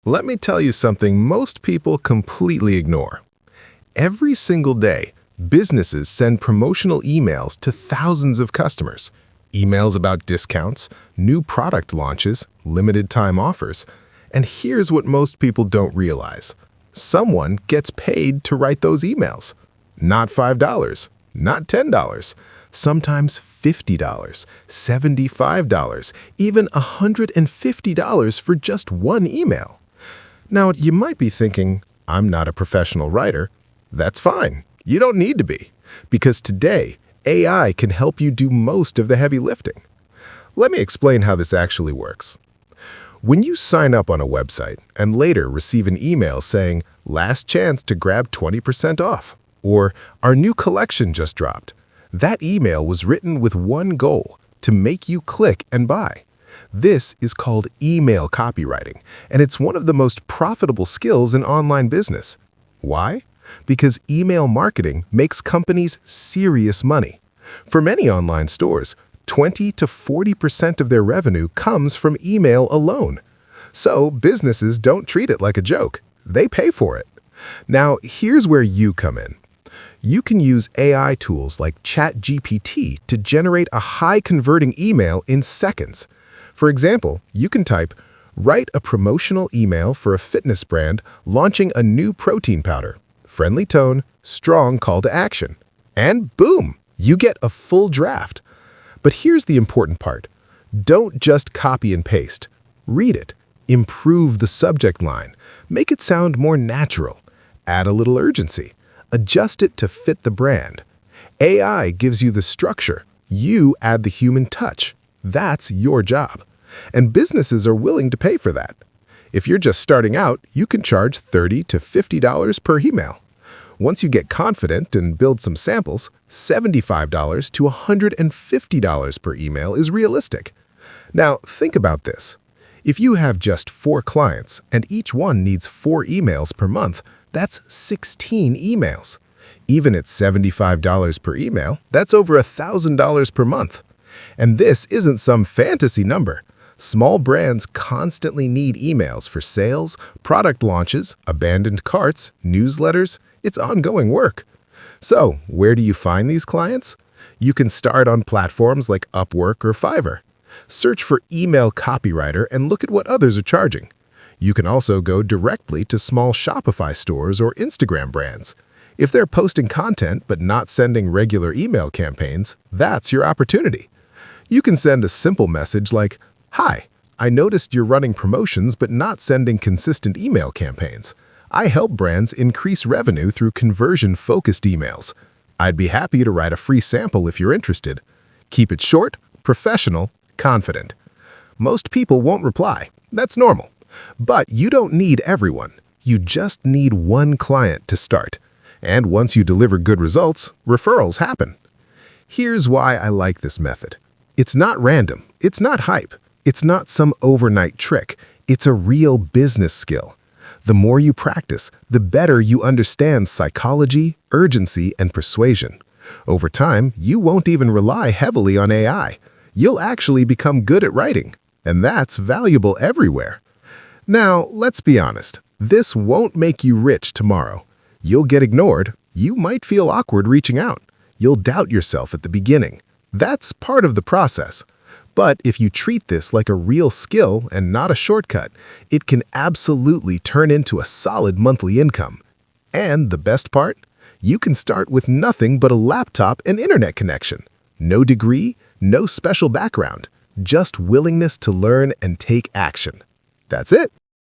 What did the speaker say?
Let me tell you something most people completely ignore. Every single day, businesses send promotional emails to thousands of customers. Emails about discounts, new product launches, limited time offers. And here's what most people don't realize. Someone gets paid to write those emails. Not $5, not $10, sometimes $50, $75, even $150 for just one email. Now, you might be thinking, I'm not a professional writer. That's fine. You don't need to be, because today, AI can help you do most of the heavy lifting. Let me explain how this actually works. When you sign up on a website and later receive an email saying, last chance to grab 20% off, or our new collection just dropped, that email was written with one goal, to make you click and buy. This is called email copywriting, and it's one of the most profitable skills in online business. Why? Because email marketing makes companies serious money. For many online stores, 20 to 40% of their revenue comes from email alone. So businesses don't treat it like a joke. They pay for it. Now, here's where you come in. You can use AI tools like ChatGPT to generate a high-converting email in seconds. For example, you can type, write a promotional email for a fitness brand launching a new protein powder. Friendly tone, strong call to action. And boom, you get a full draft. But here's the important part. Don't just copy and paste. Read it. Improve the subject line. Make it sound more natural. Add a little urgency. Adjust it to fit the brand. AI gives you the structure. You add the human touch. That's your job. And businesses are willing to pay for that. If you're just starting out, you can charge $30 to $50 per email. Once you get confident and build some samples, $75 to $150 per email is realistic. Now, think about this. If you have just 4 clients and each one needs 4 emails per month, that's 16 emails. Even at $75 per email, that's over $1,000 per month. And this isn't some fantasy number. Small brands constantly need emails for sales, product launches, abandoned carts, newsletters. It's ongoing work. So, where do you find these clients? You can start on platforms like Upwork or Fiverr. Search for email copywriter and look at what others are charging. You can also go directly to small Shopify stores or Instagram brands. If they're posting content but not sending regular email campaigns, that's your opportunity. You can send a simple message like, hi, I noticed you're running promotions but not sending consistent email campaigns. I help brands increase revenue through conversion-focused emails. I'd be happy to write a free sample if you're interested. Keep it short, professional, confident. Most people won't reply. That's normal. But you don't need everyone. You just need one client to start. And once you deliver good results, referrals happen. Here's why I like this method. It's not random. It's not hype. It's not some overnight trick. It's a real business skill. The more you practice, the better you understand psychology, urgency, and persuasion. Over time, you won't even rely heavily on AI. You'll actually become good at writing, and that's valuable everywhere. Now, let's be honest. This won't make you rich tomorrow. You'll get ignored. You might feel awkward reaching out. You'll doubt yourself at the beginning. That's part of the process. But if you treat this like a real skill and not a shortcut, it can absolutely turn into a solid monthly income. And the best part? You can start with nothing but a laptop and internet connection. No degree, no special background, just willingness to learn and take action. That's it.